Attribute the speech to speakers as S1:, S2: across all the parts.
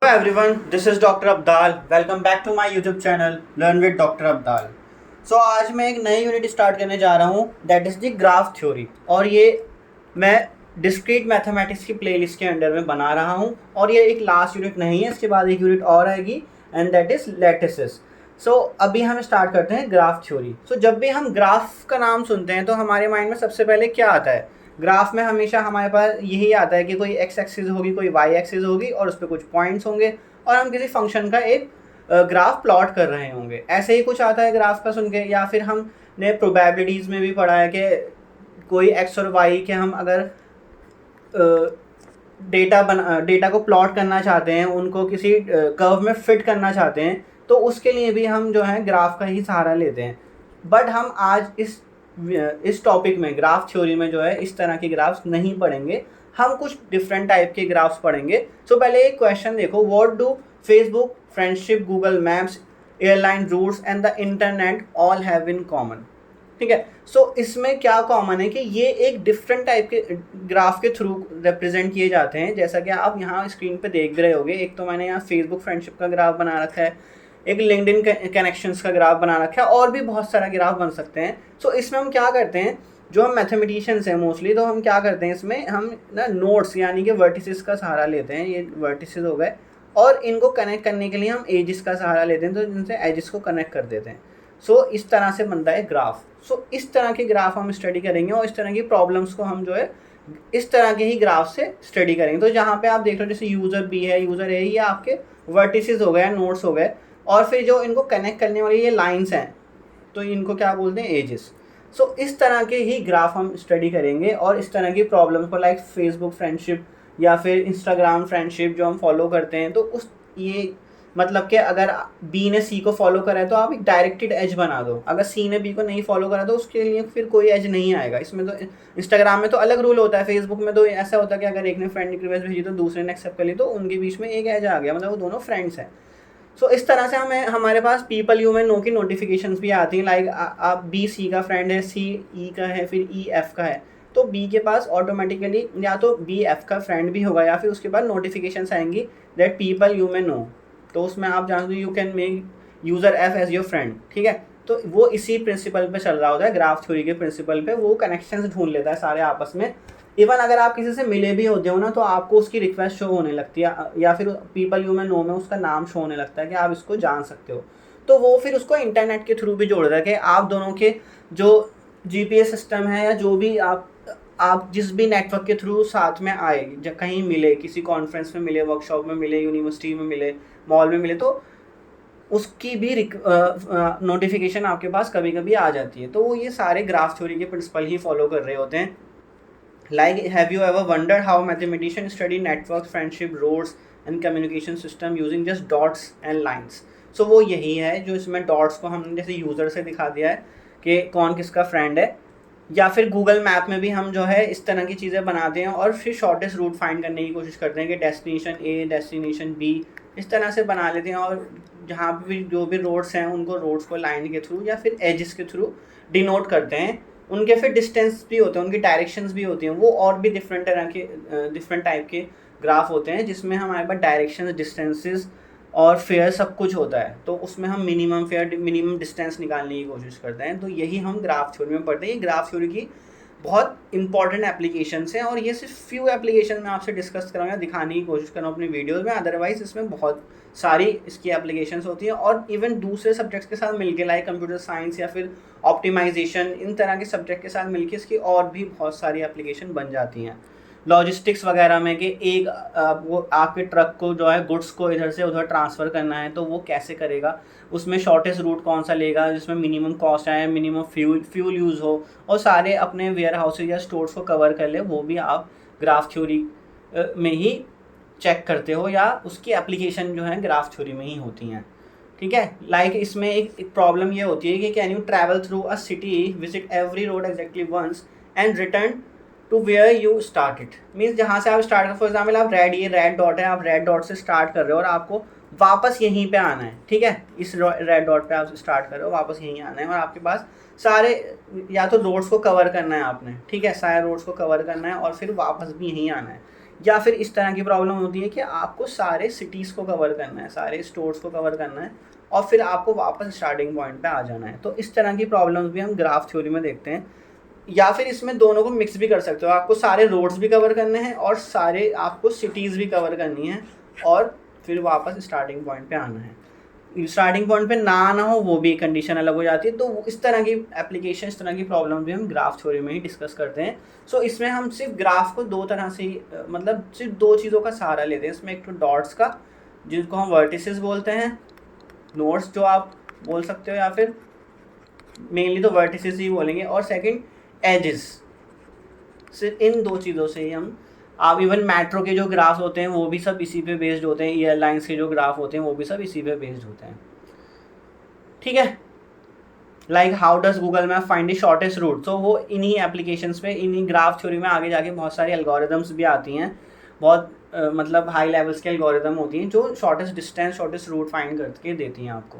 S1: Hello everyone, this is Dr. Abdal. Welcome back to my YouTube channel Learn with Dr. Abdal. So आज मैं एक नई unit start करने जा रहा हूँ that is the graph theory और ये मैं डिस्क्रीट मैथमेटिक्स की प्लेलिस्ट के अंडर में बना रहा हूँ और ये एक लास्ट यूनिट नहीं है, इसके बाद एक यूनिट और आएगी एंड दैट इज़ लैटिसेस. सो अभी हम स्टार्ट करते हैं ग्राफ थ्योरी. सो जब भी हम ग्राफ का नाम सुनते हैं तो हमारे माइंड में सबसे पहले क्या आता है? ग्राफ में हमेशा हमारे पास यही आता है कि कोई एक्स एक्सिस होगी, कोई वाई एक्सिस होगी और उस पर कुछ पॉइंट्स होंगे और हम किसी फंक्शन का एक ग्राफ प्लॉट कर रहे होंगे. ऐसे ही कुछ आता है ग्राफ का सुन के. या फिर हमने प्रोबेबिलिटीज़ में भी पढ़ा है कि कोई एक्स और वाई के हम अगर डेटा को प्लॉट करना चाहते हैं, उनको किसी कर्व में फिट करना चाहते हैं, तो उसके लिए भी हम जो है ग्राफ का ही सहारा लेते हैं. बट हम आज इस टॉपिक में ग्राफ थ्योरी में जो है इस तरह के ग्राफ्स नहीं पढ़ेंगे. हम कुछ डिफरेंट टाइप के ग्राफ्स पढ़ेंगे. सो पहले एक क्वेश्चन देखो, what do Facebook, friendship, Google Maps, airline routes and the internet all have in common. ठीक है. सो इसमें क्या कॉमन है कि ये एक डिफरेंट टाइप के ग्राफ के थ्रू रिप्रेजेंट किए जाते हैं. जैसा कि आप यहाँ स्क्रीन पे देख रहे होगे, एक तो मैंने यहाँ फेसबुक फ्रेंडशिप का ग्राफ बना रखा है, एक लिंक्डइन कनेक्शंस का ग्राफ बना रखा है, और भी बहुत सारा ग्राफ बन सकते हैं. सो इसमें हम क्या करते हैं, जो हम मैथमेटिशियंस हैं मोस्टली, तो हम क्या करते हैं इसमें हम ना नोड्स यानी कि वर्टिसेस का सहारा लेते हैं. ये वर्टिसेस हो गए और इनको कनेक्ट करने के लिए हम एजिस का सहारा लेते हैं, तो जिनसे एजिस को कनेक्ट कर देते हैं. सो इस तरह से बनता है ग्राफ. सो इस तरह के ग्राफ हम स्टडी करेंगे और इस तरह की प्रॉब्लम्स को हम जो है इस तरह के ही ग्राफ से स्टडी करेंगे. तो जहाँ पे आप देख रहे हो जैसे यूज़र बी है, यूज़र ए, ये आपके वर्टिसेस हो गए, नोड्स हो गए, और फिर जो इनको कनेक्ट करने वाली ये लाइंस हैं, तो इनको क्या बोलते हैं, एजेस. सो इस तरह के ही ग्राफ हम स्टडी करेंगे और इस तरह की प्रॉब्लम्स को, लाइक फेसबुक फ्रेंडशिप या फिर इंस्टाग्राम फ्रेंडशिप जो हम फॉलो करते हैं, तो उस ये मतलब कि अगर बी ने सी को फॉलो करा है तो आप एक डायरेक्टेड एज बना दो. अगर सी ने बी को नहीं फॉलो करा तो उसके लिए फिर कोई एज नहीं आएगा. इसमें तो इंस्टाग्राम में तो अलग रूल होता है, फेसबुक में तो ऐसा होता है कि अगर एक ने फ्रेंड रिक्वेस्ट भेजी तो दूसरे ने एक्सेप्ट कर ली, तो उनके बीच में एक एज आ गया, मतलब वो दोनों फ्रेंड्स हैं. सो इस तरह से हमारे पास पीपल यू में नो की नोटिफिकेशंस भी आती हैं. लाइक आप बी सी का फ्रेंड है, सी ई का है, फिर ई एफ का है, तो बी के पास ऑटोमेटिकली या तो बी एफ का फ्रेंड भी होगा या फिर उसके बाद नोटिफिकेशंस आएंगी that people you may know. तो उसमें आप जानते हो you can make user F as your friend. ठीक है. तो वो इसी प्रिंसिपल पे चल रहा होता है, ग्राफ थ्योरी के प्रिंसिपल पे. वो कनेक्शंस ढूंढ लेता है सारे आपस में. इवन अगर आप किसी से मिले भी होते हो ना, तो आपको उसकी रिक्वेस्ट शो होने लगती है या फिर पीपल यू में नो में उसका नाम शो होने लगता है कि आप इसको जान सकते हो. तो वो फिर उसको इंटरनेट के थ्रू भी जोड़ रहा है कि आप दोनों के जो जीपीएस सिस्टम है या जो भी आप जिस भी नेटवर्क के थ्रू साथ में आए, जब कहीं मिले, किसी कॉन्फ्रेंस में मिले, वर्कशॉप में मिले, यूनिवर्सिटी में मिले, मॉल में मिले, तो उसकी भी नोटिफिकेशन आपके पास कभी कभी आ जाती है. तो वो ये सारे ग्राफ थ्योरी के प्रिंसिपल ही फॉलो कर रहे होते हैं. Like, have you ever wondered how mathematicians study networks, friendship, roads and communication system using just dots and lines? So वो यही है जो इसमें डॉट्स को हमने जैसे यूज़र से दिखा दिया है कि कौन किसका फ्रेंड है, या फिर गूगल मैप में भी हम जो है इस तरह की चीज़ें बनाते हैं और फिर शॉर्टेस्ट रूट फाइंड करने की कोशिश करते हैं कि डेस्टिनेशन ए, डेस्टिनेशन बी, इस तरह से बना लेते हैं. और जहाँ भी जो भी रोड्स हैं उनको रोड्स को लाइन के थ्रू या फिर एजिस के थ्रू डिनोट करते हैं. उनके फिर डिस्टेंस भी होते हैं, उनकी डायरेक्शंस भी होती हैं. वो और भी डिफरेंट तरह के डिफरेंट टाइप के ग्राफ होते हैं जिसमें हमारे पास डायरेक्शंस, डिस्टेंसेस और फेयर सब कुछ होता है. तो उसमें हम मिनिमम फेयर, मिनिमम डिस्टेंस निकालने की कोशिश करते हैं. तो यही हम ग्राफ थ्योरी में पढ़ते हैं. ये ग्राफ थ्योरी की बहुत इंपॉर्टेंट एप्लीकेशंस हैं और ये सिर्फ फ्यू एप्लीकेशन में आपसे डिस्कस करूँगा, दिखाने की कोशिश कर रहा हूँ अपनी वीडियोज़ में. अदरवाइज़ इसमें बहुत सारी इसकी एप्लीकेशंस होती हैं और इवन दूसरे सब्जेक्ट्स के साथ मिलके, लाइक कंप्यूटर साइंस या फिर ऑप्टिमाइजेशन, इन तरह के सब्जेक्ट के साथ मिलके इसकी और भी बहुत सारी एप्लीकेशन बन जाती हैं. लॉजिस्टिक्स वगैरह में कि एक वो आपके ट्रक को जो है गुड्स को इधर से उधर ट्रांसफ़र करना है, तो वो कैसे करेगा, उसमें शॉर्टेस्ट रूट कौन सा लेगा जिसमें मिनिमम कॉस्ट आए, मिनिमम फ्यूल यूज़ हो और सारे अपने वेयर हाउसेज या स्टोर्स को कवर कर ले, वो भी आप ग्राफ थ्योरी में ही चेक करते हो या उसकी एप्लीकेशन जो है ग्राफ थ्योरी में ही होती हैं. ठीक है. लाइक इसमें एक प्रॉब्लम ये होती है कि can you travel through a city, visit every road exactly once and return to where you started. Means जहाँ से आप स्टार्ट कर, फॉर एग्जाम्पल आप ये रेड डॉट है, आप रेड डॉट से स्टार्ट कर रहे हो और आपको वापस यहीं पे आना है. ठीक है. इस रेड डॉट पे आप स्टार्ट कर रहे हो, वापस यहीं आना है और आपके पास सारे या तो रोड्स को कवर करना है आपने. ठीक है. सारे रोड्स को कवर करना है और फिर वापस भी यहीं आना है. या फिर इस तरह की प्रॉब्लम होती है कि आपको सारे सिटीज़ को कवर करना है, सारे स्टोर्स को कवर करना है और फिर आपको वापस स्टार्टिंग पॉइंट पे आ जाना है। तो इस तरह की प्रॉब्लम्स भी हम ग्राफ थ्योरी में देखते हैं। या फिर इसमें दोनों को मिक्स भी कर सकते हो, आपको सारे रोड्स भी कवर करने हैं और सारे आपको सिटीज़ भी कवर करनी है और फिर वापस स्टार्टिंग पॉइंट पे आना है। स्टार्टिंग पॉइंट पे ना आना हो वो भी कंडीशन अलग हो जाती है। तो इस तरह की एप्लीकेशन, इस तरह की प्रॉब्लम भी हम ग्राफ थ्योरी में ही डिस्कस करते हैं। सो इसमें हम सिर्फ ग्राफ को दो तरह से ही मतलब सिर्फ दो चीज़ों का सहारा लेते हैं इसमें। एक तो डॉट्स का, जिनको हम वर्टिसेस बोलते हैं, नोड्स जो आप बोल सकते हो, या फिर मेनली तो वर्टिसेस ही बोलेंगे, और सेकंड एजेस। सिर्फ इन दो चीज़ों से ही हम, आप इवन मेट्रो के जो ग्राफ होते हैं वो भी सब इसी पे बेस्ड होते हैं, एयरलाइंस के जो ग्राफ होते हैं वो भी सब इसी पे बेस्ड होते हैं। ठीक है, like how does Google map find the shortest route, तो वो इन्हीं एप्लीकेशंस पे, इन्हीं ग्राफ थ्योरी में आगे जाके बहुत सारी एल्गोरिदम्स भी आती हैं, बहुत मतलब हाई लेवल्स के एल्गोरिदम होती हैं जो shortest distance, shortest route find करके देती हैं आपको।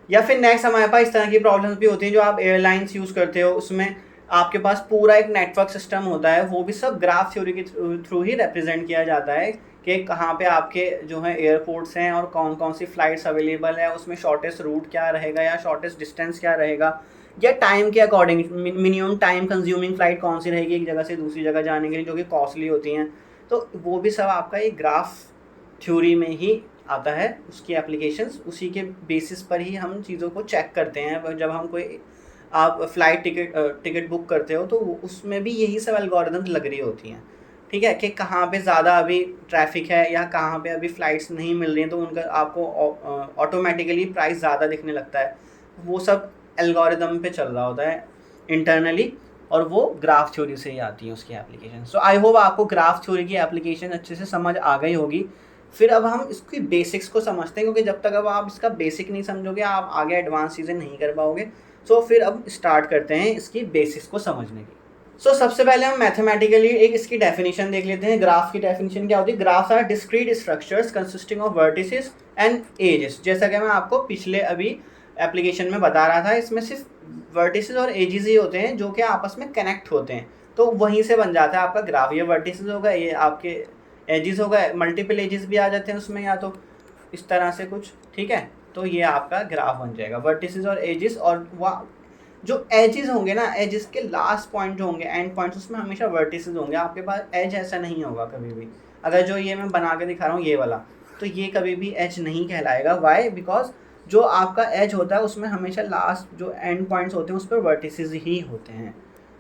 S1: या फिर नेक्स्ट हमारे पास इस तरह की प्रॉब्लम्स भी होती हैं जो आप एयरलाइंस यूज़ करते हो, उसमें आपके पास पूरा एक नेटवर्क सिस्टम होता है, वो भी सब ग्राफ थ्योरी के थ्रू ही रिप्रेजेंट किया जाता है कि कहाँ पे आपके जो है एयरपोर्ट्स हैं और कौन कौन सी फ़्लाइट्स अवेलेबल है, उसमें शॉर्टेस्ट रूट क्या रहेगा या शॉर्टेस्ट डिस्टेंस क्या रहेगा, या टाइम के according minimum time consuming flight कौन सी रहेगी एक जगह से दूसरी जगह जाने के लिए, जो कि कॉस्टली होती हैं। तो वो भी सब आपका एक ग्राफ थ्योरी में ही आता है, उसकी एप्लीकेशंस उसी के बेसिस पर ही हम चीज़ों को चेक करते हैं। जब हम कोई आप फ्लाइट टिकट बुक करते हो तो उसमें भी यही सब एल्गोरिदम्स लग रही होती हैं। ठीक है, कि कहाँ पे ज़्यादा अभी ट्रैफिक है या कहाँ पे अभी फ़्लाइट्स नहीं मिल रही हैं, तो उनका आपको ऑटोमेटिकली प्राइस ज़्यादा दिखने लगता है। वो सब एल्गोरिदम पे चल रहा होता है इंटरनली, और वो ग्राफ थ्योरी से ही आती है उसकी एप्लीकेशन। सो आई होप आपको ग्राफ थ्योरी की एप्लीकेशन अच्छे से समझ आ गई होगी। फिर अब हम इसकी बेसिक्स को समझते हैं, क्योंकि जब तक अब आप इसका बेसिक नहीं समझोगे आप आगे एडवांस चीज़ें नहीं कर पाओगे। सो फिर अब स्टार्ट करते हैं इसकी बेसिक्स को समझने की। सो सबसे पहले हम मैथमेटिकली एक इसकी डेफिनेशन देख लेते हैं। ग्राफ की डेफिनेशन क्या होती है? Graphs are discrete structures consisting of vertices and edges. जैसा कि मैं आपको पिछले अभी एप्लीकेशन में बता रहा था, इसमें सिर्फ वर्टिसेस और एजेस ही होते हैं जो कि आपस में कनेक्ट होते हैं, तो वहीं से बन जाता है आपका ग्राफ। ये वर्टिसेस हो गए, ये आपके एजेस हो गए, मल्टीपल एजेस भी आ जाते हैं उसमें, या तो इस तरह से कुछ। ठीक है, तो ये आपका ग्राफ बन जाएगा वर्टिसेस और एजेस। और वह जो एजेस होंगे ना, एजेस के लास्ट पॉइंट जो होंगे, एंड पॉइंट्स, उसमें हमेशा वर्टिसेस होंगे। आपके पास एज ऐसा नहीं होगा कभी भी। अगर जो ये मैं बना के दिखा रहा हूँ ये वाला, तो ये कभी भी एज नहीं कहलाएगा। वाई? बिकॉज जो आपका एज होता है उसमें हमेशा लास्ट जो एंड पॉइंट्स होते हैं उस पर वर्टिसेस ही होते हैं।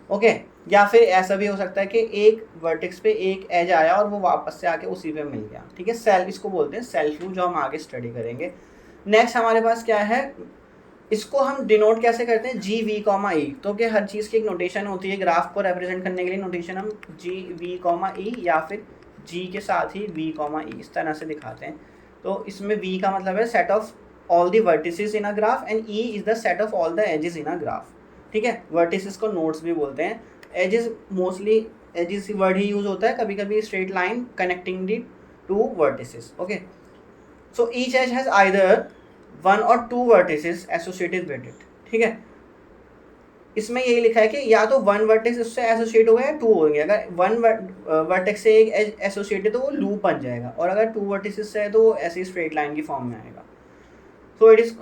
S1: ओके, या फिर ऐसा भी हो सकता है कि एक वर्टेक्स पे एक एज आया और वो वापस से आके उसी पे मिल गया। ठीक है, सेल्फ, इसको बोलते हैं सेल्फ रूट, जो हम आगे स्टडी करेंगे। नेक्स्ट हमारे पास क्या है, इसको हम डिनोट कैसे करते हैं? जी वी कॉमा ई। तो कि हर चीज़ की एक नोटेशन होती है, ग्राफ को रिप्रेजेंट करने के लिए नोटेशन हम जी वी कॉमा ई या फिर जी के साथ ही वी कॉमा ई इस तरह से दिखाते हैं। तो इसमें वी का मतलब है set of all the vertices in a graph and E is the set of all the edges in a graph. ठीक है, वर्टिसेस को नोड्स भी बोलते हैं। एजेस मोस्टली एजेस वर्ड ही यूज़ होता है, कभी कभी straight line connecting the two vertices. Okay, so each edge has either one or two vertices associated with it. ठीक है, इसमें यही लिखा है कि या तो वन वर्टेक्स उससे एसोसिएट हो गया या टू हो गया। अगर वन वर्टेक्स से एक एज एसोसिएटेड तो वो लूप बन जाएगा, और अगर टू वर्टिसेस से है तो वो ऐसे ही स्ट्रेट लाइन की फॉर्म में आएगा। So it is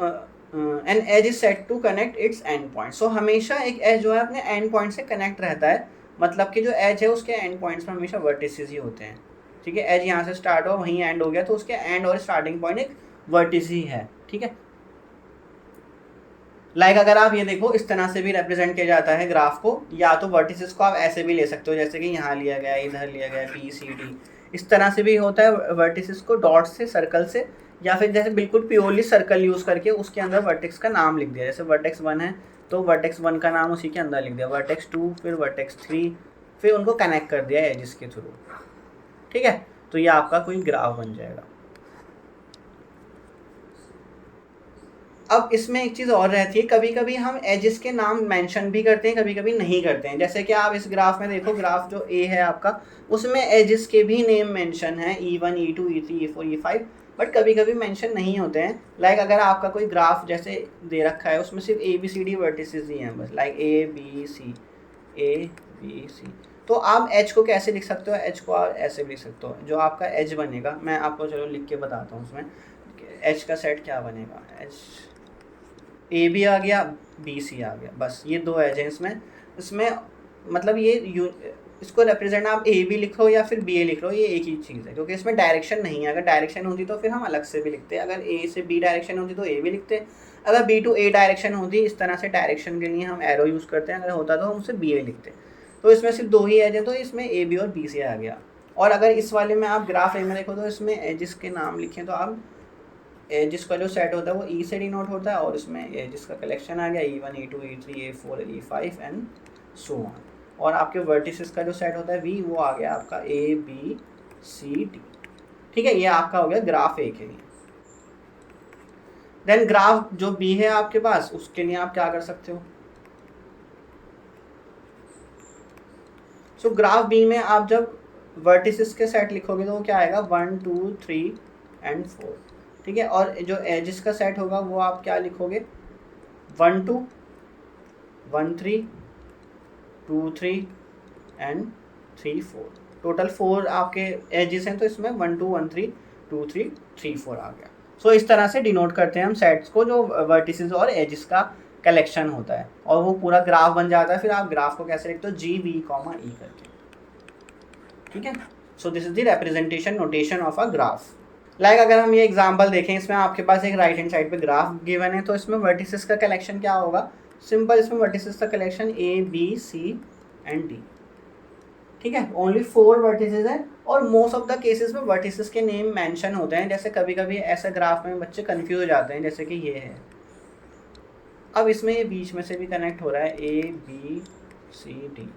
S1: an edge is set to connect its end point. So हमेशा एक एज जो है अपने एंड पॉइंट से कनेक्ट रहता है, मतलब कि जो एज है उसके एंड पॉइंट्स में हमेशा वर्टिसेस ही होते हैं। ठीक है, एज यहाँ से स्टार्ट हो वहीं एंड हो गया, तो उसके एंड और स्टार्टिंग पॉइंट एक वर्टिस ही है। ठीक है, लाइक अगर आप ये देखो, इस तरह से भी रिप्रेजेंट किया जाता है ग्राफ को। या तो वर्टिसेस को आप ऐसे भी ले सकते हो, जैसे कि यहाँ लिया गया, इधर लिया गया, बी सी डी, इस तरह से भी होता है वर्टिसेस को, डॉट से, सर्कल से, या फिर जैसे बिल्कुल प्योरली सर्कल यूज़ करके उसके अंदर वर्टेक्स का नाम लिख दिया। जैसे वर्टेक्स 1 है तो वर्टेक्स 1 का नाम उसी के अंदर लिख दिया, वर्टेक्स 2, फिर वर्टेक्स 3, फिर उनको कनेक्ट कर दिया एजिस के थ्रू। ठीक है, तो ये आपका कोई ग्राफ बन जाएगा। अब इसमें एक चीज़ और रहती है, कभी कभी हम एजेस के नाम मेंशन भी करते हैं, कभी कभी नहीं करते हैं। जैसे कि आप इस ग्राफ में देखो, ग्राफ जो ए है आपका, उसमें एजेस के भी नेम मेंशन है, E1, E2, E3, E4, E5, but कभी कभी मेंशन नहीं होते हैं। लाइक अगर आपका कोई ग्राफ जैसे दे रखा है, उसमें सिर्फ ABCD वर्टिसेस ही हैं बस, लाइक A B C, तो आप एज को कैसे लिख सकते हो, एज को आप ऐसे भी लिख सकते हो, जो आपका एज बनेगा मैं आपको चलो लिख के बताता हूँ उसमें एज का सेट क्या बनेगा। एज ए बी आ गया, बी सी आ गया, बस ये दो एज हैं इसमें। इसमें मतलब इसको रिप्रेजेंट आप ए बी लिखो या फिर बी ए लिख लो, ये एक ही चीज़ है, क्योंकि इसमें डायरेक्शन नहीं है। अगर डायरेक्शन होती तो फिर हम अलग से भी लिखते, अगर ए से बी डायरेक्शन होती तो ए भी लिखते, अगर बी टू ए डायरेक्शन होती, इस तरह से डायरेक्शन के लिए हम एरो यूज़ करते हैं, अगर होता तो हम उसे बी ए लिखते। तो इसमें सिर्फ दो ही एज है, तो इसमें ए बी और बी सी आ गया। और अगर इस वाले में आप ग्राफ ए में देखो तो इसमें एजिस के नाम लिखें तो आप एजिस का जो सेट होता है वो ई से डिनोट होता है, और इसमें एजिस का कलेक्शन आ गया E1 E2 E3 E4 E5 and so on. और आपके वर्टिसेस का जो सेट होता है वी, वो आ गया आपका ए बी सी डी। ठीक है, ये आपका हो गया ग्राफ ए के लिए। देन ग्राफ जो बी है आपके पास, उसके लिए आप क्या कर सकते हो, सो ग्राफ बी में आप जब वर्टिसेस के सेट लिखोगे तो वो क्या आएगा 1 2 3 एंड 4। ठीक है, और जो एजिस का सेट होगा वो आप क्या लिखोगे 1 2 1 3 2 3 एंड 3 4। टोटल 4 आपके एजिस हैं, तो इसमें 1 2 1 3 2 3 3 4 आ गया। सो इस तरह से डिनोट करते हैं हम सेट्स को, जो वर्टिसेस और एजिस का कलेक्शन होता है, और वो पूरा ग्राफ बन जाता है। फिर आप ग्राफ को कैसे लिखते हो, जी वी कॉमा ई करके। ठीक है, so this is the representation notation of a graph. Like अगर हम ये एग्जांपल देखें, इसमें आपके पास एक राइट हैंड साइड पे ग्राफ गिवन है, तो इसमें वर्टिसेस का कलेक्शन क्या होगा, सिंपल, इसमें वर्टिसेस का collection A B C and D. ठीक है, ओनली 4 वर्टिसेस हैं, और मोस्ट ऑफ द केसेस में वर्टिसेस के नेम मेंशन होते हैं। जैसे कभी कभी ऐसे ग्राफ में बच्चे कंफ्यूज हो जाते हैं, जैसे कि ये है, अब इसमें ये बीच में से भी कनेक्ट हो रहा है ए बी सी डी,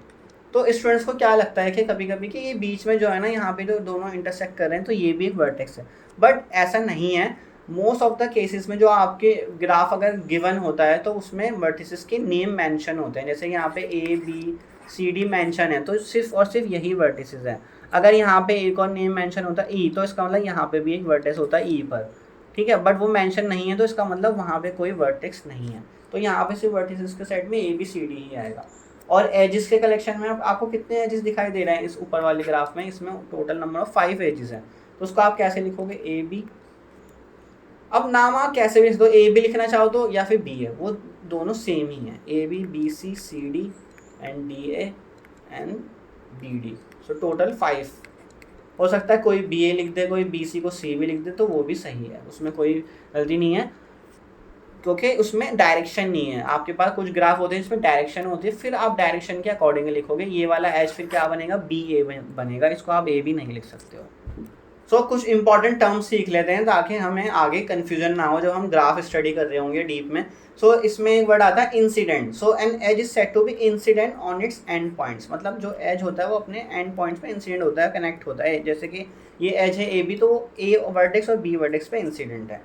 S1: तो स्टूडेंट्स को क्या लगता है कि कभी कभी कि ये बीच में जो है ना, यहाँ पे जो दोनों इंटरसेक्ट कर रहे हैं, तो ये भी एक वर्टेक्स है, बट ऐसा नहीं है। मोस्ट ऑफ द केसेस में जो आपके ग्राफ अगर गिवन होता है तो उसमें वर्टिसेस के नेम मेंशन होते हैं। जैसे यहाँ पे A B C D mention है, तो सिर्फ और सिर्फ यही वर्टिसेस हैं। अगर यहाँ पे एक और नेम मेंशन होता है ई, तो इसका मतलब यहाँ पे भी एक वर्टेक्स होता है ई पर। ठीक है, बट वो मेंशन नहीं है, तो इसका मतलब वहाँ पे कोई वर्टेक्स नहीं है। तो यहाँ पे सिर्फ वर्टिसेस के सेट में ए बी सी डी ही आएगा। और एजिस के कलेक्शन में आपको कितने एजिस दिखाई दे रहे हैं इस ऊपर वाले ग्राफ में, इसमें टोटल नंबर ऑफ 5 एजिस हैं। तो उसको आप कैसे लिखोगे, ए बी। अब नाम आप कैसे भी लिख दो, ए बी लिखना चाहो तो या फिर बी है, वो दोनों सेम ही है, A B B C C D and D A and B D. So total 5। हो सकता है कोई बी ए लिख दे, कोई बी सी को सी भी लिख दे, तो वो भी सही है, उसमें कोई गलती नहीं है, क्योंकि उसमें डायरेक्शन नहीं है। आपके पास कुछ ग्राफ होते हैं जिसमें डायरेक्शन होती है, फिर आप डायरेक्शन के अकॉर्डिंग लिखोगे। ये वाला एच फिर क्या बनेगा, बी ए बनेगा, इसको आप ए भी नहीं लिख सकते हो। सो कुछ इंपॉर्टेंट टर्म्स सीख लेते हैं ताकि हमें आगे कन्फ्यूजन ना हो जब हम ग्राफ स्टडी कर रहे होंगे डीप में। सो इसमें एक वर्ड आता है incident. So an edge is said to be incident on its end points, मतलब जो एज होता है वो अपने एंड पॉइंट्स पे इंसिडेंट होता है, कनेक्ट होता है। जैसे कि ये एज है ए बी, तो वो ए वर्टेक्स और बी वर्टेक्स पे इंसिडेंट है।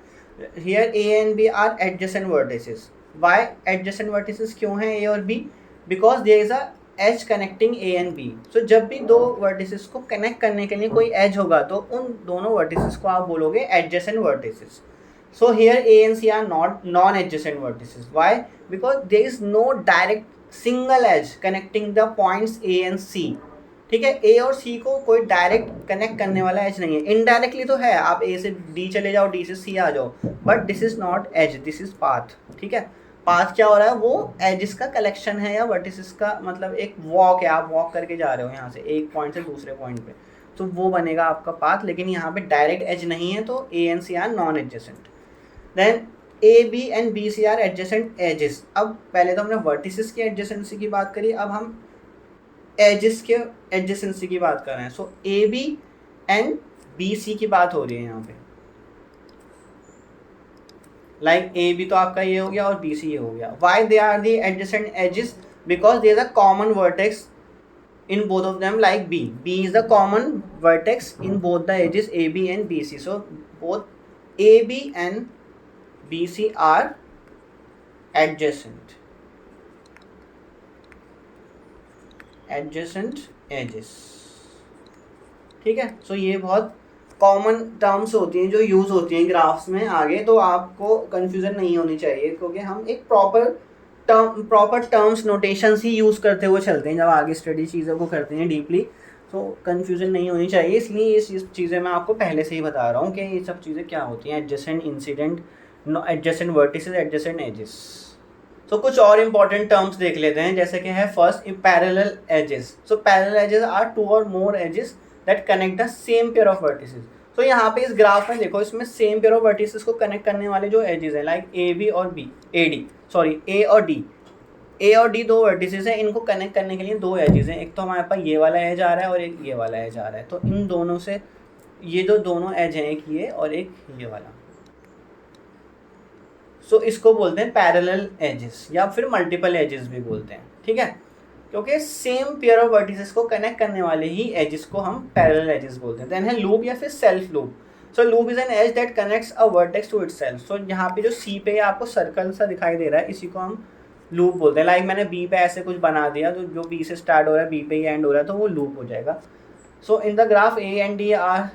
S1: Here A and B are adjacent vertices. Why adjacent vertices क्यों हैं A और B? Because there is a edge connecting A and B. So जब भी दो vertices को connect करने के लिए कोई edge होगा तो उन दोनों vertices को आप बोलोगे adjacent vertices. So here A and C are not non-adjacent vertices. Why? Because there is no direct single edge connecting the points A and C. ठीक है, ए और सी को कोई डायरेक्ट कनेक्ट करने वाला एज नहीं है, इनडायरेक्टली तो है, आप ए से डी चले जाओ, डी से सी आ जाओ, but this is not edge, this is path. ठीक है, पाथ क्या हो रहा है, वो एजिस का कलेक्शन है या वर्टिसेस का, मतलब एक वॉक है, आप वॉक करके जा रहे हो यहाँ से एक पॉइंट से दूसरे पॉइंट पे, तो वो बनेगा आपका पाथ। लेकिन यहाँ पे डायरेक्ट एज नहीं है, तो A and C are non adjacent. Then A B and B C are adjacent edges. अब पहले तो हमने वर्टिसेस की एडजेसेंसी की बात करी, अब हम एजेस के एडजेसेंसी की बात कर रहे हैं। So A B and B C की बात हो रही है यहाँ पे। लाइक ए बी तो आपका ये हो गया और बी सी ये हो गया। Why they are the adjacent edges? Because there is a common vertex in both of them, like B. B is the common vertex in both the edges AB and BC. So both AB and BC are adjacent edges. ठीक है, सो ये बहुत common terms होती हैं जो use होती हैं graphs में आगे, तो आपको कंफ्यूजन नहीं होनी चाहिए, क्योंकि हम एक प्रॉपर प्रॉपर टर्म्स नोटेशंस ही यूज़ करते हुए चलते हैं जब आगे स्टडी चीज़ों को करते हैं डीपली, तो कन्फ्यूजन नहीं होनी चाहिए, इसलिए ये चीज़ें मैं आपको पहले से ही बता रहा हूँ कि ये सब चीज़ें क्या होती हैं, adjacent incident, adjacent vertices, adjacent edges. तो कुछ और इंपॉर्टेंट टर्म्स देख लेते हैं, जैसे कि है first parallel edges. So parallel edges are two or more edges that connect the same pair of vertices. तो यहाँ पे इस ग्राफ में देखो, इसमें सेम पेयर ऑफ वर्टिसेस को कनेक्ट करने वाले जो एजेस हैं, लाइक ए बी और B, A D sorry A और डी, ए और डी दो वर्टिसेस हैं, इनको कनेक्ट करने के लिए दो एजेस हैं, एक तो हमारे पास ये वाला एज आ रहा है और एक ये वाला एज आ रहा है। तो इन दोनों से ये जो दोनों एज हैं, एक ये और एक ये वाला, सो इसको बोलते हैं पैरेलल एजेस या फिर मल्टीपल एजेस भी बोलते हैं, ठीक है, क्योंकि सेम पेयर ऑफ वर्टिसेस को कनेक्ट करने वाले ही एजेस को हम पैरेलल एजेस बोलते हैं। देन है लूप या फिर self loop. So loop is an edge that connects a vertex to itself. So यहाँ पे जो सी पे आपको सर्कल सा दिखाई दे रहा है, इसी को हम लूप बोलते हैं। लाइक मैंने बी पे ऐसे कुछ बना दिया, तो जो बी से स्टार्ट हो रहा है बी पे ही एंड हो रहा है, तो वो लूप हो जाएगा। So in the graph A and D are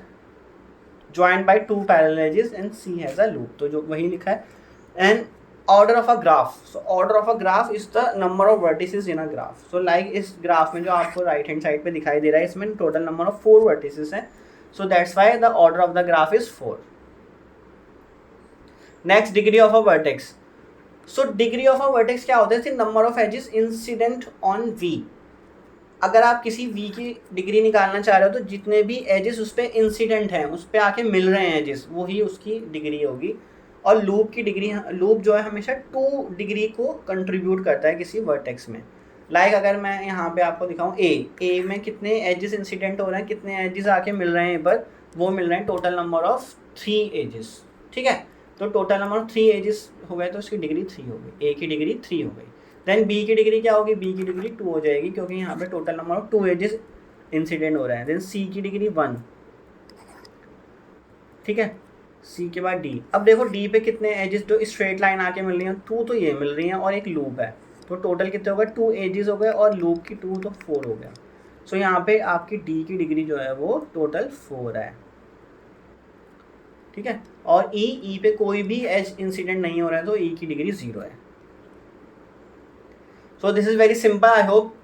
S1: joined by two parallel edges and C has a loop, तो जो वही लिखा है। and order of a graph, so order of a graph is the number of vertices in a graph। so like इस graph में जो आपको right hand side पे दिखाई दे रहा है, इसमें टोटल नंबर ऑफ 4 vertices हैं, so that's why the order of the graph is 4। next, degree of a vertex। so degree of a vertex क्या होता है? number of edges incident on V। अगर आप किसी V की डिग्री निकालना चाह रहे हो, तो जितने भी एजेस उस पर इंसिडेंट हैं, उस पर आके मिल रहे हैं एजेस, वही उसकी डिग्री होगी। और लूप की डिग्री, लूप जो है हमेशा 2 डिग्री को कंट्रीब्यूट करता है किसी वर्टेक्स में। लाइक अगर मैं यहाँ पे आपको दिखाऊँ ए में कितने एजेस इंसिडेंट हो रहे हैं, कितने एजेस आके मिल रहे हैं पर, वो मिल रहे हैं टोटल नंबर ऑफ 3 एजेस, ठीक है। तो टोटल नंबर ऑफ 3 एजेस हो गए, तो उसकी डिग्री 3 हो गई, ए की डिग्री 3 हो गई। देन बी की डिग्री क्या होगी? बी की डिग्री 2 हो जाएगी, क्योंकि यहाँ पे total number of 2 edges incident हो रहे हैं। देन सी की डिग्री 1, ठीक है, सी के बाद डी। अब देखो डी पे कितने एजेस जो स्ट्रेट लाइन आके मिल रही हैं, 2 तो ये मिल रही हैं और एक लूप है, तो टोटल कितने हो गए? 2 एजेस हो गए और लूप की 2, तो 4 हो गया। सो यहाँ पे आपकी डी की डिग्री जो है वो टोटल 4 है, ठीक है। और ई पे कोई भी एज इंसिडेंट नहीं हो रहा है, तो ई की डिग्री 0 है। So this is very simple, I hope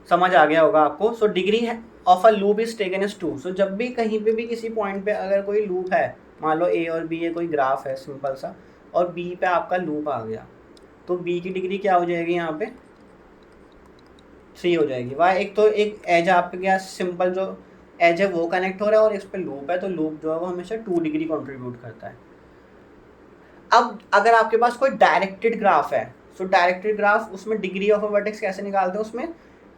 S1: समझ आ गया होगा आपको। So degree of a loop is taken as 2। So जब भी कहीं पे भी किसी पॉइंट पे अगर कोई लूप है, मान लो ए और बी, ये कोई ग्राफ है सिंपल सा, और बी पे आपका लूप आ गया, तो बी की डिग्री क्या हो जाएगी? यहाँ पे 3 हो जाएगी। वाई? एक तो एक एज आपके क्या सिंपल जो एज है वो कनेक्ट हो रहा है, और इस पे लूप है, तो लूप जो है वो हमेशा 2 डिग्री कॉन्ट्रीब्यूट करता है। अब अगर आपके पास कोई डायरेक्टेड ग्राफ है, सो डायरेक्टेड ग्राफ, उसमें डिग्री ऑफ अ वर्टेक्स कैसे निकालते हैं? उसमें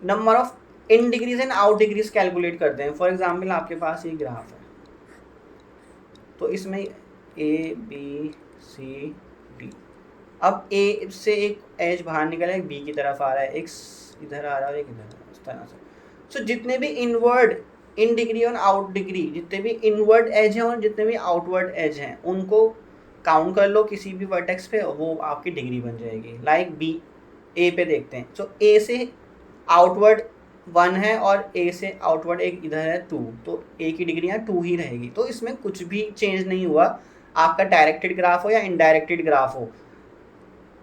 S1: number of in degrees and out degrees calculate करते हैं। फॉर एग्जांपल आपके पास ये ग्राफ है, तो इसमें ए बी सी डी, अब ए से एक एज बाहर निकला है, एक बी की तरफ आ रहा है, एक इधर आ रहा है और एक इधर आ रहा है, इस तरह से। सो जितने भी इनवर्ड इन डिग्री और आउट डिग्री, जितने भी इनवर्ड एज हैं और जितने भी आउटवर्ड एज हैं, उनको काउंट कर लो किसी भी वर्टेक्स पे, वो आपकी डिग्री बन जाएगी। लाइक बी, ए पे देखते हैं, सो ए से आउटवर्ड 1 है और ए से आउटवर्ड एक इधर है 2, तो ए की डिग्री यहाँ 2 ही रहेगी। तो इसमें कुछ भी चेंज नहीं हुआ, आपका डायरेक्टेड ग्राफ हो या इनडायरेक्टेड ग्राफ हो,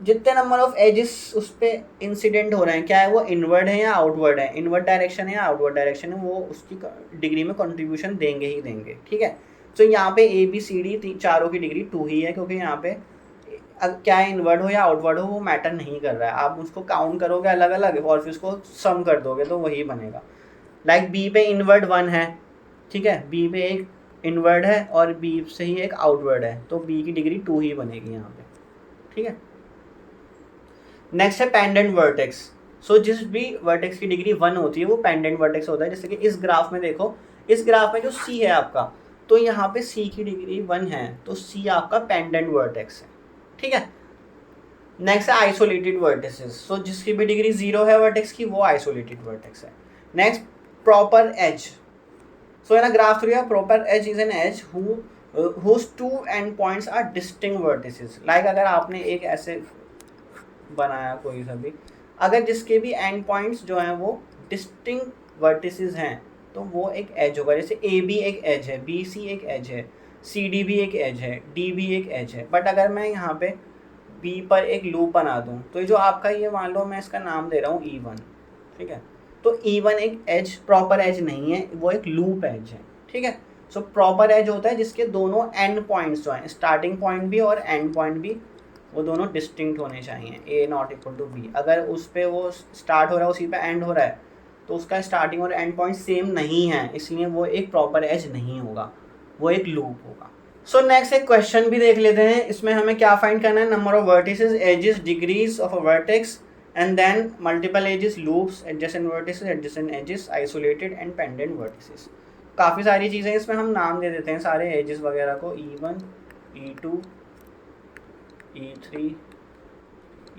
S1: जितने नंबर ऑफ एजेस उस पर इंसिडेंट हो रहे हैं, क्या है वो, इनवर्ड है या आउटवर्ड है, इनवर्ड डायरेक्शन है या आउटवर्ड डायरेक्शन है, वो उसकी डिग्री में कंट्रीब्यूशन देंगे ही देंगे, ठीक है। तो यहाँ पे ए बी सी डी चारों की डिग्री 2 ही है, क्योंकि यहाँ पे क्या है, इनवर्ड हो या आउटवर्ड हो वो मैटर नहीं कर रहा है। आप उसको काउंट करोगे अलग अलग और फिर उसको सम कर दोगे तो वही बनेगा। लाइक बी पे इनवर्ड 1 है, ठीक है, बी पे एक इनवर्ड है और बी से ही एक आउटवर्ड है, तो बी की डिग्री 2 ही बनेगी यहाँ पे, ठीक है। नेक्स्ट है पेंडेंट वर्टेक्स। सो जिस भी वर्टेक्स की डिग्री 1 होती है वो पेंडेंट वर्टेक्स होता है। जैसे कि इस ग्राफ में देखो, इस ग्राफ में जो सी है आपका, तो यहाँ पे सी की डिग्री 1 है, तो सी आपका पेंडेंट वर्टेक्स है, ठीक है। नेक्स्ट है आइसोलेटेड वर्टिसेस। सो जिसकी भी डिग्री 0 है वर्टेक्स की, वो आइसोलेटेड वर्टेक्स है। Next proper edge. So in a graph theory, proper edge is an edge whose 2 end points are distinct vertices। Like अगर आपने एक ऐसे बनाया कोई सा भी, अगर जिसके भी एंड पॉइंट्स जो हैं वो डिस्टिंक्ट वर्टिसेस हैं, तो वो एक एज होगा। जैसे ए बी एक एज है, बी सी एक एज है, सी डी भी एक एज है, डी भी एक एज है। बट अगर मैं यहाँ पे बी पर एक लूप बना दूँ, तो ये जो आपका ये मान लो मैं इसका नाम दे रहा हूँ E1, ठीक है। तो E1 एक एज, प्रॉपर एज नहीं है, वो एक लूप एज है, ठीक है। सो प्रॉपर एज होता है जिसके दोनों एंड पॉइंट्स जो हैं, स्टार्टिंग पॉइंट भी और एंड पॉइंट भी, वो दोनों डिस्टिंक्ट होने चाहिए, ए नॉट इक्वल टू बी। अगर उस पर वो स्टार्ट हो रहा है उसी पे एंड हो रहा है, तो उसका स्टार्टिंग और एंड पॉइंट सेम नहीं है, इसलिए वो एक प्रॉपर एज नहीं होगा, वो एक लूप होगा। सो नेक्स्ट एक क्वेश्चन भी देख लेते हैं। इसमें हमें क्या फाइंड करना है, number of vertices, edges, degrees of a vertex, and then multiple edges, loops, adjacent vertices, adjacent edges, isolated and pendant vertices. काफ़ी सारी चीज़ें, इसमें हम नाम दे देते हैं सारे एजेस वगैरह को, E1, E2, E3,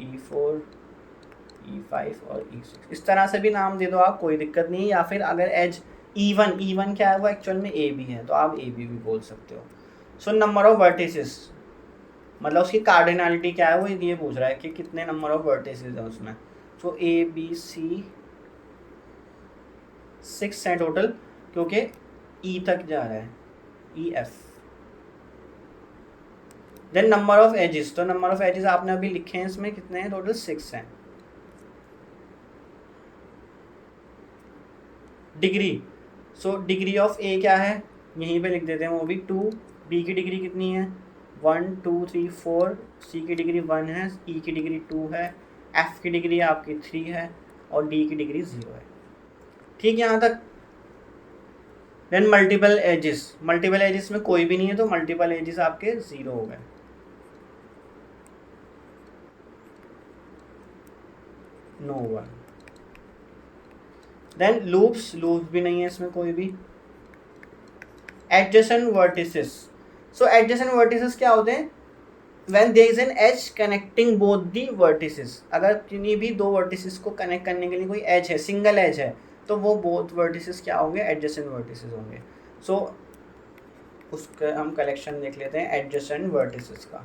S1: E4, E5 और E6, इस तरह से भी नाम दे दो आप, कोई दिक्कत नहीं है। या फिर अगर एज E1 क्या है, वो एक्चुअल में ए बी है, तो आप ए बी भी बोल सकते हो। सो नंबर ऑफ वर्टिसेस मतलब उसकी कार्डिनलिटी क्या है, वो ये पूछ रहा है कि कितने नंबर ऑफ वर्टिसेस हैं उसमें। सो ABC 6 हैं टोटल, क्योंकि E तक जा रहा है, EF। Then number of edges, तो नंबर ऑफ एजेस आपने अभी लिखे हैं, इसमें कितने हैं, टोटल 6 हैं। डिग्री, सो डिग्री ऑफ ए क्या है, यहीं पे लिख देते हैं, वो भी 2। बी की डिग्री कितनी है, 1 2 3 4। सी की डिग्री 1 है, ई की डिग्री 2 है, एफ की डिग्री आपकी 3 है, और डी की डिग्री 0 है। ठीक, यहाँ तक। देन मल्टीपल एजेस में कोई भी नहीं है, तो मल्टीपल एजेस आपके 0 हो गए। No one. देन लूप्स भी नहीं है इसमें कोई भी। एडजेसेंट वर्टिसेस, सो एडजेसेंट वर्टिसेस क्या होते हैं, when there is an edge connecting both the vertices, अगर किन्हीं भी दो वर्टिसेस को कनेक्ट करने के लिए कोई एज है, सिंगल एज है, तो वो बोथ वर्टिसेस क्या होंगे, एडजेसेंट वर्टिसेस होंगे। सो उसका हम कलेक्शन देख लेते हैं एडजेसेंट वर्टिसेस का।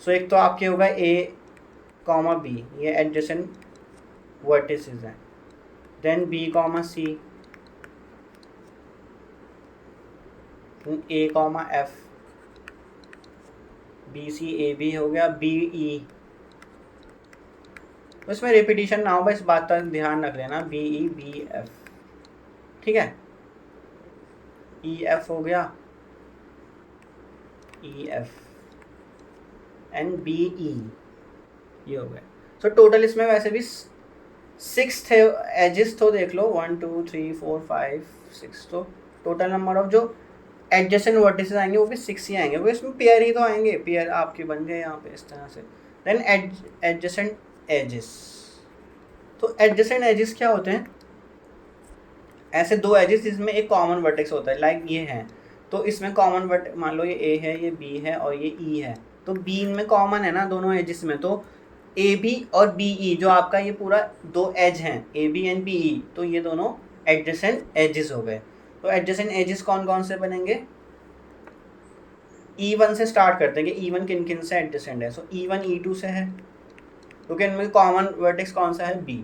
S1: सो एक तो आपके होगा A, B, ये एडजेसेंट वर्टिसेस हैं। Then B, C, A, F, BC, AB हो गया, BE। तो इसमें रिपीटिशन ना हो, बस इस बात का ध्यान रख लेना, BE, BF, ठीक है। EF हो गया, EF एंड BE, ये हो गए। सो टोटल इसमें वैसे भी 6 थे एजेस, तो देख लो 1 2 3 4 5 6, तो टोटल नंबर ऑफ जो एडजेसेंट वर्टिसेस आएंगे वो भी 6 ही आएंगे, वो इसमें पेयर ही तो आएंगे, पेयर आपके बन गए यहाँ पे इस तरह से। देन एडजेसेंट एजेस, तो एडजेसेंट एजेस क्या होते हैं, ऐसे दो एजेस जिसमें एक कॉमन वर्टेक्स होता है, लाइक ये है, तो इसमें कॉमन वर्टेक्स मान लो ये A है, ये B है और ये E है, तो B इनमें कॉमन है ना दोनों एजेस में, तो AB और BE जो आपका ये पूरा दो एज हैं, AB एंड BE, तो ये दोनों एडजेसेंट एजेस हो गए। तो एडजेसेंट एजेस कौन कौन से बनेंगे, E1 से स्टार्ट करते हैं कि E1 किन किन से एडजेसेंट है। सो E1 E2 से है, क्योंकि इनमें कॉमन वर्टेक्स कौन सा है, B,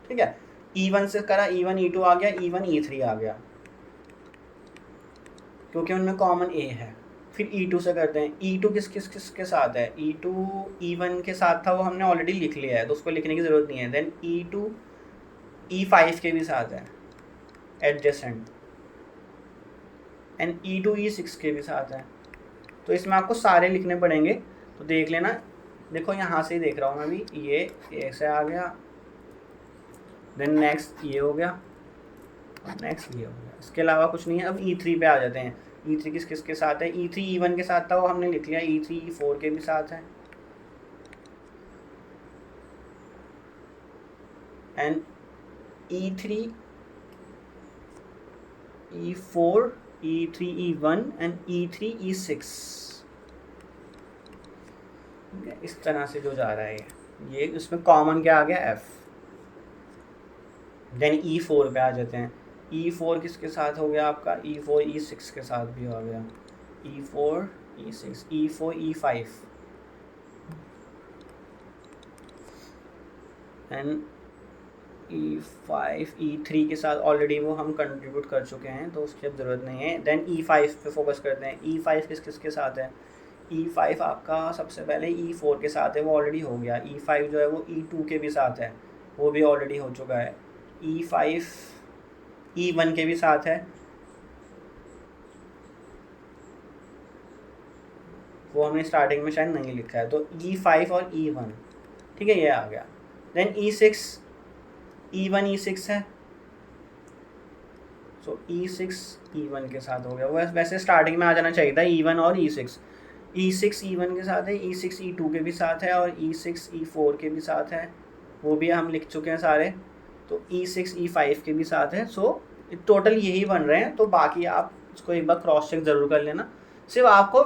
S1: ठीक है। E1 से करा, E1 E2 आ गया, E1 E3 आ गया, क्योंकि उनमें कॉमन A है। फिर E2 से करते हैं, E2 किस के साथ है, E2 E1 के साथ था, वो हमने ऑलरेडी लिख लिया है, तो उसको लिखने की ज़रूरत नहीं है। देन E2 E5 के भी साथ है एडजेसेंट, एंड E2 E6 के भी साथ है, तो इसमें आपको सारे लिखने पड़ेंगे, तो देख लेना। देखो यहाँ से ही देख रहा हूँ मैं भी, ये ऐसे आ गया, देन नेक्स्ट ये हो गया, नेक्स्ट ये हो गया, इसके अलावा कुछ नहीं है। अब E3 पे आ जाते हैं, E3 किस के साथ है, E3 E1 के साथ था, वो हमने लिख लिया, E3 E4 के भी साथ है, and E3 E4 E3 E1 and E3 E6, इस तरह से जो जा रहा है ये उसमें कॉमन क्या आ गया, F। देन E4 पे आ जाते हैं, E4 किसके साथ हो गया आपका, E4 E6 के साथ भी हो गया, E4 E6 E4 E5 and E5 E3 के साथ ऑलरेडी वो हम कंट्रीब्यूट कर चुके हैं तो उसकी अब ज़रूरत नहीं है। देन E5 पे फोकस करते हैं। E5 किस किस के साथ है? E5 आपका सबसे पहले E4 के साथ है, वो ऑलरेडी हो गया। E5 जो है वो E2 के भी साथ है, वो भी ऑलरेडी हो चुका है। E5 E1 के भी साथ है, वो हमने स्टार्टिंग में शायद नहीं लिखा है। तो E5 और E1, ठीक है, ये आ गया। देन E6 E1 E6 है, सो E6 E1 के साथ हो गया। वैसे स्टार्टिंग में आ जाना चाहिए था E1 और E6। E6 E1 के साथ है, E6 E2 के भी साथ है और E6 E4 के भी साथ है, वो भी हम लिख चुके हैं सारे। तो E6 E5 के भी साथ है। सो टोटल यही बन रहे हैं। तो बाकी आप इसको एक बार क्रॉस चेक ज़रूर कर लेना। सिर्फ आपको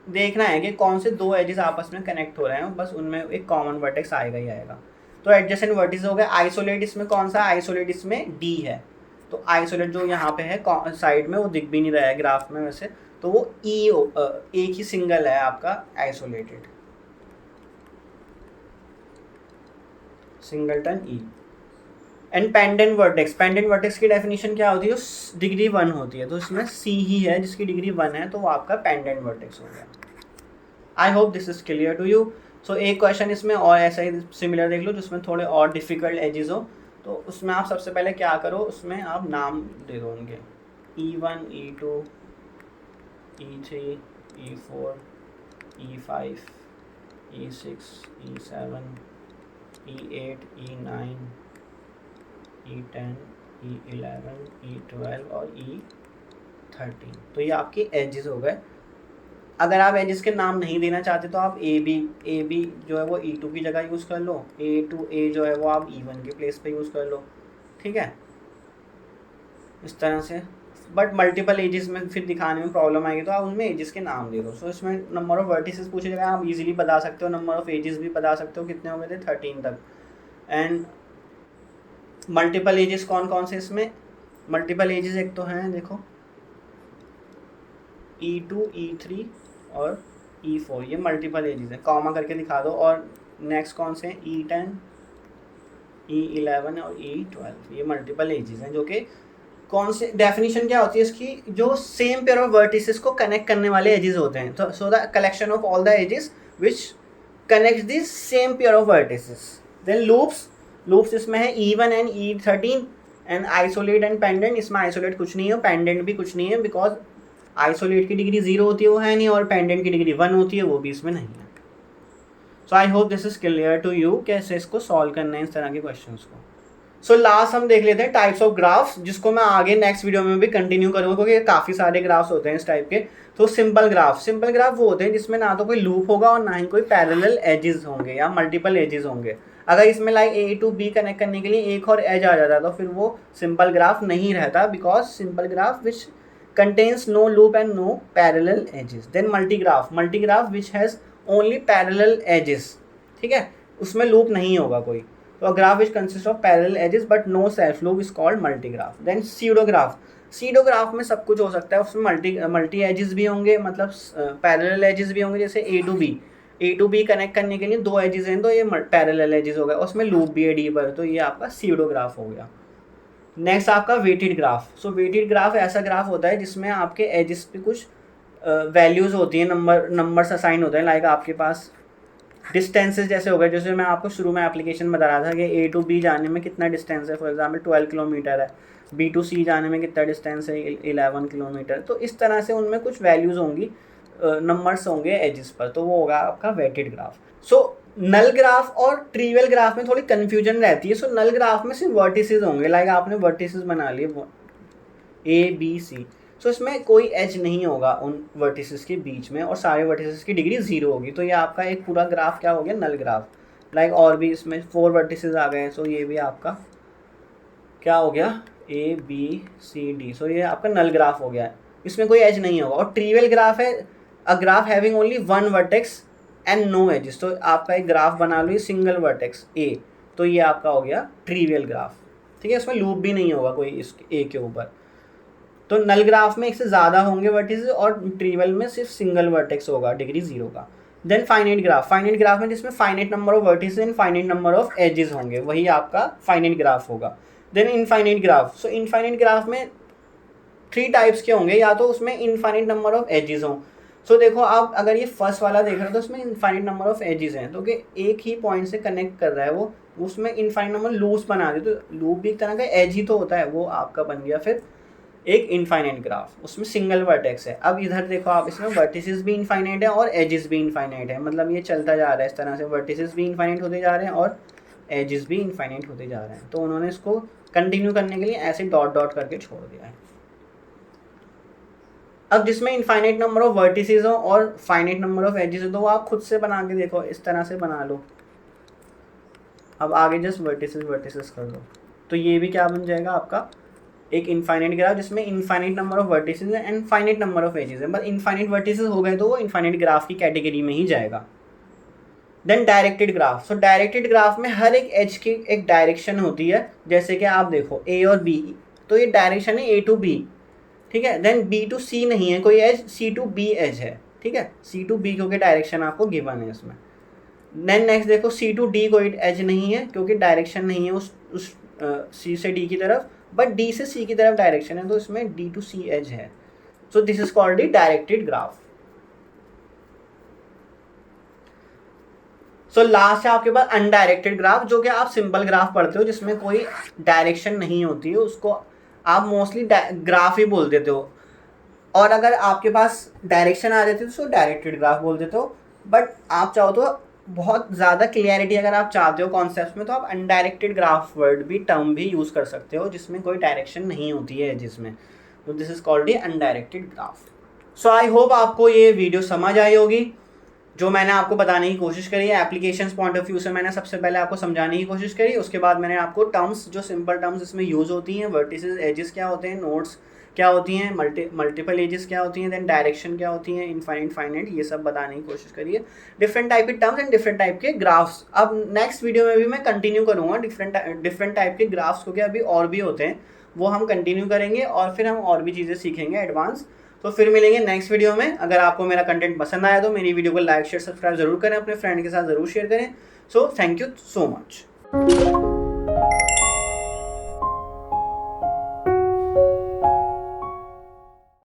S1: देखना है कि कौन से दो एजेस आपस में कनेक्ट हो रहे हैं, बस उनमें एक कॉमन वर्टेक्स आएगा ही आएगा। तो एडजेसेंट वर्टिस हो गया। आइसोलेट इसमें कौन सा? आइसोलेट इसमें डी है। तो आइसोलेट जो यहाँ पे है साइड में, वो दिख भी नहीं रहा है ग्राफ में वैसे, तो वो एक ही सिंगल है आपका isolated, singleton E. And pendant vertex, pendant vertex की डेफिनेशन क्या होती है? डिग्री 1 होती है, तो इसमें सी ही है जिसकी डिग्री 1 है, तो वो आपका पेंडेंट वर्टेक्स हो गया। I hope this is clear to you. So एक क्वेश्चन इसमें और ऐसा ही सिमिलर देख लो जिसमें थोड़े और डिफिकल्ट एजेस हो। तो उसमें आप सबसे पहले क्या करो, उसमें आप नाम दे दो उनके, E1 E2 E3 E4 E5 E6 E7 E8 E9 E10 E11 E12 और E13। तो ये आपके एजेस हो गए। अगर आप एजेस के नाम नहीं देना चाहते तो आप ए बी जो है वो E2 की जगह यूज़ कर लो, A जो है वो आप E1 के प्लेस पे यूज़ कर लो, ठीक है, इस तरह से। बट मल्टीपल एजेस में फिर दिखाने में प्रॉब्लम आएगी, तो आप उनमें एजेस के नाम दे दो। सो इसमें नंबर ऑफ वर्टिसेस पूछे जाएगा, आप इजीली बता सकते हो। नंबर ऑफ एजेस भी बता सकते हो, कितने हो गए थे? 13 तक। एंड मल्टीपल एजेस कौन कौन से इसमें? मल्टीपल एजेस एक तो हैं, देखो, E2 E3 और E4, ये मल्टीपल एजेस हैं, कॉमा करके दिखा दो। और नेक्स्ट कौन से हैं? E10 E11 और E12, ये मल्टीपल एजेस हैं, जो कि कौन से, डेफिनेशन क्या होती है इसकी? जो सेम पेयर ऑफ वर्टिसेस को कनेक्ट करने वाले एजेस होते हैं। तो so the collection of all the edges which connect this same pair of vertices. Then loops इसमें है E1 and E13। And isolate and pendant, इसमें आइसोलेट कुछ नहीं है, पेंडेंट भी कुछ नहीं है, बिकॉज आइसोलेट की डिग्री 0 होती है, वो है नहीं, और पेंडेंट की डिग्री 1 होती है, वो भी इसमें नहीं है। So I hope this is clear to you कैसे इसको सॉल्व करना है इस तरह के क्वेश्चंस को। सो लास्ट हम देख लेते हैं टाइप्स ऑफ ग्राफ्स, जिसको मैं आगे नेक्स्ट वीडियो में भी कंटिन्यू करूँगा, क्योंकि काफ़ी सारे ग्राफ्स होते हैं इस टाइप के। तो सिंपल ग्राफ वो होते हैं जिसमें ना तो कोई लूप होगा और ना ही कोई पैरेलल एजेस होंगे या मल्टीपल एजेस होंगे। अगर इसमें like A to B connect करने के लिए एक और एज आ जाता तो फिर वो सिंपल ग्राफ नहीं रहता, because simple graph which contains no loop and no parallel edges. Then multigraph which has only parallel edges, ठीक है, उसमें लूप नहीं होगा कोई। तो graph which consists of parallel edges but no self loop is called multigraph. Then pseudograph में सब कुछ हो सकता है, उसमें मल्टी एजेस भी होंगे, मतलब पैरेलल एजेस भी होंगे, जैसे A to B कनेक्ट करने के लिए दो एजेस हैं, तो ये पैरेलल एजेस हो गए, उसमें लूप भी है डी पर, तो ये आपका pseudograph हो गया। नेक्स्ट आपका वेटेड ग्राफ। सो वेटेड ग्राफ ऐसा ग्राफ होता है जिसमें आपके एजेस पे कुछ वैल्यूज़ होती हैं, नंबर्स असाइन होते हैं। लाइक आपके पास डिस्टेंसेस जैसे हो गए, जैसे मैं आपको शुरू में एप्लीकेशन बता रहा था कि A to B जाने में कितना डिस्टेंस है, फॉर एग्जांपल 12 किलोमीटर है, B to C जाने में कितना डिस्टेंस है, 11 किलोमीटर। तो इस तरह से उनमें कुछ वैल्यूज़ होंगी, नंबर्स होंगे एजेस पर, तो वो होगा आपका वेटेड ग्राफ। सो नल ग्राफ और ट्रिवियल ग्राफ में थोड़ी कन्फ्यूजन रहती है। सो नल ग्राफ में सिर्फ वर्टिसेस होंगे, लाइक आपने वर्टिसेस बना लिए A B C, सो इसमें कोई एज नहीं होगा उन वर्टिसेस के बीच में, और सारे वर्टिसेस की डिग्री 0 होगी। तो ये आपका एक पूरा ग्राफ क्या हो गया? नल ग्राफ। लाइक और भी इसमें 4 वर्टिसेस आ गए हैं, सो ये भी आपका क्या हो गया? ABCD, सो ये आपका नल ग्राफ हो गया, इसमें कोई एज नहीं होगा। और ट्रिवियल ग्राफ है a graph having only one vertex and no edges. तो आपका एक ग्राफ बना लो, ये सिंगल वर्टेक्स A, तो ये आपका हो गया ट्रिवियल ग्राफ, ठीक है, इसमें लूप भी नहीं होगा कोई इस A के ऊपर। तो नल ग्राफ में एक से ज़्यादा होंगे वर्टिसेस और ट्रिवियल में सिर्फ सिंगल वर्टेक्स होगा डिग्री 0 का। देन फाइनाइट ग्राफ में जिसमें finite number of vertices and finite number of edges होंगे, वही आपका फाइनाइट ग्राफ होगा। Then infinite graph, so infinite graph में 3 टाइप्स के होंगे, या तो उसमें इनफाइनाइट नंबर ऑफ एजेस हों। सो देखो आप अगर ये फर्स्ट वाला देख रहे हो तो उसमें इनफाइनाइट नंबर ऑफ एजेस हैं, तो कि एक ही पॉइंट से कनेक्ट कर रहा है वो, उसमें इनफाइनाइट नंबर लूप्स बना दे, तो लूप भी एक तरह का एज ही तो होता है, वो आपका बन गया फिर एक इनफाइनाइट ग्राफ, उसमें सिंगल वर्टेक्स है। अब इधर देखो आप, इसमें वर्टिसेस भी इनफाइनाइट है और एजेस भी इनफाइनाइट है, मतलब ये चलता जा रहा है इस तरह से, वर्टिसेस भी इनफाइनाइट होते जा रहे हैं और एजेस भी इनफाइनाइट होते जा रहे हैं। तो उन्होंने इसको कंटिन्यू करने के लिए ऐसे डॉट डॉट करके छोड़ दिया है। अब जिसमें इनफाइनाइट नंबर ऑफ वर्टिसेस हो और फाइनाइट नंबर ऑफ एजेस हो, तो वो आप खुद से बना के देखो, इस तरह से बना लो। अब आगे जस्ट वर्टिसेस कर दो, तो ये भी क्या बन जाएगा आपका एक इनफाइनाइट ग्राफ, जिसमें infinite number of vertices and finite number of edges है। बट इनफाइनाइट वर्टिसेस हो गए तो वो इनफाइनाइट ग्राफ की कैटेगरी में ही जाएगा। देन डायरेक्टेड ग्राफ, सो डायरेक्टेड ग्राफ में हर एक एज की एक डायरेक्शन होती है, जैसे कि आप देखो ए और बी, तो ये डायरेक्शन है ए टू बी, ठीक है। देन बी टू सी नहीं है कोई edge, C to B edge है, ठीक है, सी टू बी क्योंकि डायरेक्शन आपको गिवन है इसमें। देन नेक्स्ट देखो सी टू डी कोई एज नहीं है क्योंकि डायरेक्शन नहीं है उस सी से डी की तरफ, बट डी से सी की तरफ डायरेक्शन है, तो इसमें डी टू सी एज है। So this is called the directed graph. So last है आपके पास अनडायरेक्टेड ग्राफ, जो कि आप सिंपल ग्राफ पढ़ते हो जिसमें कोई डायरेक्शन नहीं होती है, उसको आप मोस्टली ग्राफ ही बोल देते हो, और अगर आपके पास डायरेक्शन आ जाती है तो उसको डायरेक्टेड ग्राफ बोल देते हो। बट आप चाहो तो बहुत ज़्यादा क्लियरिटी अगर आप चाहते हो कॉन्सेप्ट में, तो आप अनडायरेक्टेड ग्राफ वर्ड भी, टर्म भी यूज़ कर सकते हो जिसमें कोई डायरेक्शन नहीं होती है जिसमें, तो this is called the undirected graph. So I hope आपको ये वीडियो समझ आई होगी, जो मैंने आपको बताने की कोशिश करी है एप्लीकेशंस पॉइंट ऑफ व्यू से। मैंने सबसे पहले आपको समझाने की कोशिश करी, उसके बाद मैंने आपको टर्म्स, जो सिंपल टर्म्स इसमें यूज़ होती हैं, वर्टिसेस एजेस क्या होते हैं, नोड्स क्या होती हैं, मल्टीपल एजेस क्या होती हैं, देन डायरेक्शन क्या होती हैं, इनफाइनाइट फाइनाइट, ये सब बताने की कोशिश करिए, डिफरेंट टाइप के टर्म्स एंड डिफरेंट टाइप के ग्राफ्स। अब नेक्स्ट वीडियो में भी मैं कंटिन्यू करूँगा डिफरेंट टाइप के ग्राफ्स, क्योंकि अभी और भी होते हैं, वो हम कंटिन्यू करेंगे और फिर हम और भी चीज़ें सीखेंगे एडवांस। तो फिर मिलेंगे नेक्स्ट वीडियो में। अगर आपको मेरा कंटेंट पसंद आया तो मेरी वीडियो को लाइक शेयर सब्सक्राइब जरूर करें, अपने फ्रेंड के साथ ज़रूर शेयर करें। So thank you so much.